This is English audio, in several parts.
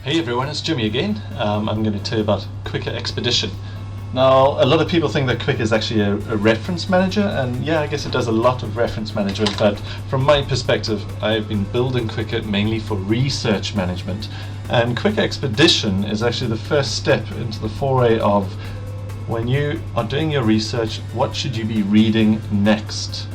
Hey everyone, it's Jimmy again. I'm going to tell you about Qiqqa Expedition. Now, a lot of people think that Qiqqa is actually a reference manager, and yeah, I guess it does a lot of reference management, but from my perspective, I've been building Qiqqa mainly for research management. And Qiqqa Expedition is actually the first step into the foray of when you are doing your research, what should you be reading next?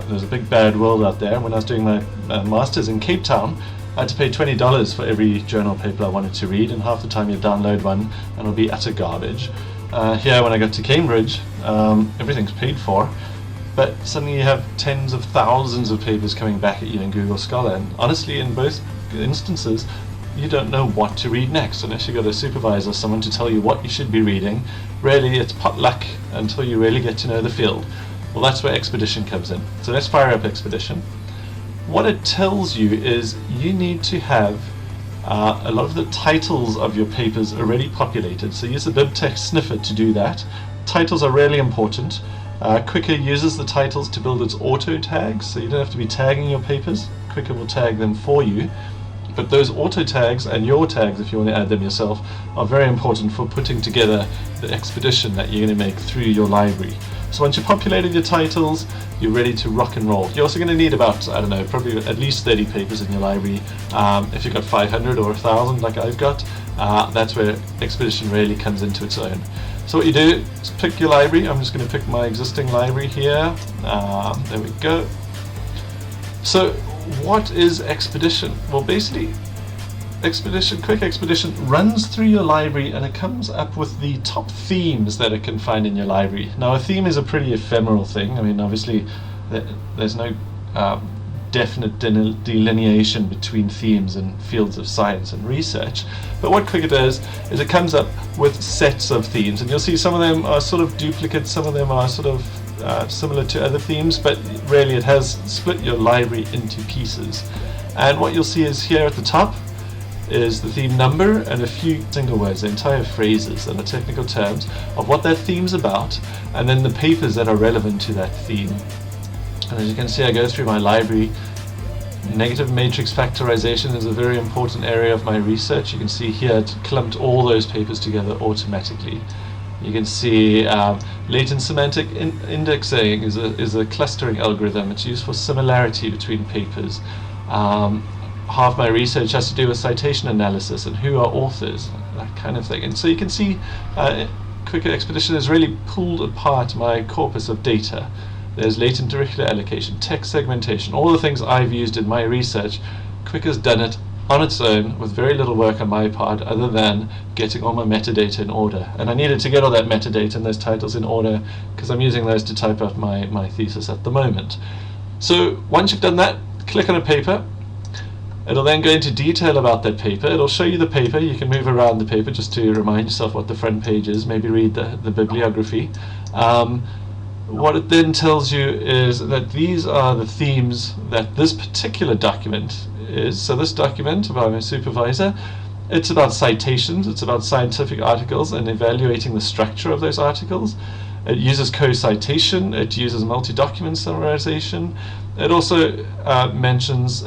There's a big bad world out there. When I was doing my master's in Cape Town, I had to pay $20 for every journal paper I wanted to read, and half the time you download one and it'll be utter garbage. Here, when I got to Cambridge, everything's paid for, but suddenly you have tens of thousands of papers coming back at you in Google Scholar, and honestly, in both instances, you don't know what to read next unless you've got a supervisor, someone to tell you what you should be reading. Really, it's potluck until you really get to know the field. Well, that's where Expedition comes in. So let's fire up Expedition. What it tells you is you need to have a lot of the titles of your papers already populated. So use the BibTeX sniffer to do that. Titles are really important. Qiqqa uses the titles to build its auto tags, so you don't have to be tagging your papers. Qiqqa will tag them for you. But those auto tags and your tags, if you want to add them yourself, are very important for putting together the expedition that you're going to make through your library. So once you've populated your titles, you're ready to rock and roll. You're also going to need about, I don't know, probably at least 30 papers in your library. If you've got 500 or 1,000 like I've got, that's where Expedition really comes into its own. So what you do is pick your library. I'm just going to pick my existing library here. There we go. So what is Expedition? Well, basically, Qiqqa Expedition runs through your library and it comes up with the top themes that it can find in your library. Now, a theme is a pretty ephemeral thing. I mean, obviously, there's no definite delineation between themes in fields of science and research. But what Qiqqa does is it comes up with sets of themes, and you'll see some of them are sort of duplicates, some of them are sort of similar to other themes, but really it has split your library into pieces. And what you'll see is here at the top is the theme number and a few single words, entire phrases and the technical terms of what that theme's about, and then the papers that are relevant to that theme. And as you can see, I go through my library. Negative matrix factorization is a very important area of my research. You can see here it clumped all those papers together automatically. You can see latent semantic indexing is a clustering algorithm. It's used for similarity between papers. Half my research has to do with citation analysis and who are authors, that kind of thing. And so you can see Qiqqa Expedition has really pulled apart my corpus of data. There's latent directory allocation, text segmentation, all the things I've used in my research. Qiqqa's done it on its own with very little work on my part other than getting all my metadata in order. And I needed to get all that metadata and those titles in order because I'm using those to type out my thesis at the moment. So once you've done that, click on a paper. It'll then go into detail about that paper. It'll show you the paper. You can move around the paper just to remind yourself what the front page is, maybe read the bibliography. What it then tells you is that these are the themes that this particular document is. So this document by my supervisor, it's about citations, it's about scientific articles and evaluating the structure of those articles. It uses co-citation, it uses multi-document summarization. It also mentions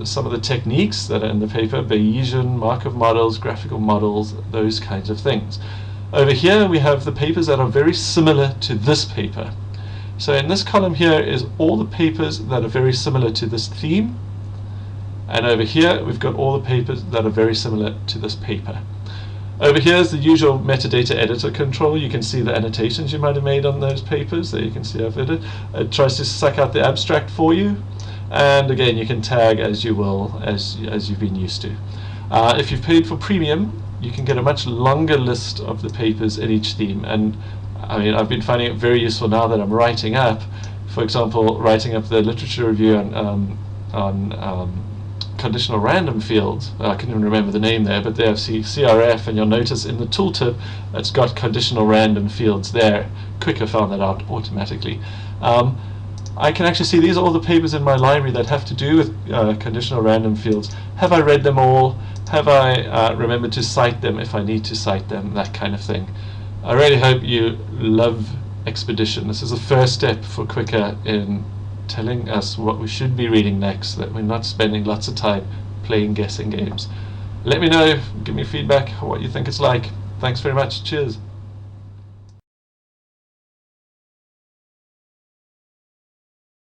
some of the techniques that are in the paper, Bayesian, Markov models, graphical models, those kinds of things. Over here we have the papers that are very similar to this paper. So in this column here is all the papers that are very similar to this theme, and over here we've got all the papers that are very similar to this paper. Over here is the usual metadata editor control. You can see the annotations you might have made on those papers. There you can see I've edited. It tries to suck out the abstract for you, and again you can tag as you will, as you've been used to. If you've paid for premium, you can get a much longer list of the papers in each theme, and I mean, I've been finding it very useful now that I'm writing up, for example, writing up the literature review on conditional random fields. I can't even remember the name there, but they have CRF, and you'll notice in the tooltip it's got conditional random fields there. Qiqqa found that out automatically. I can actually see these are all the papers in my library that have to do with conditional random fields. Have I read them all? Have I remembered to cite them if I need to cite them? That kind of thing. I really hope you love Expedition. This is the first step for Qiqqa in telling us what we should be reading next, that we're not spending lots of time playing guessing games. Let me know, give me feedback, what you think it's like. Thanks very much. Cheers.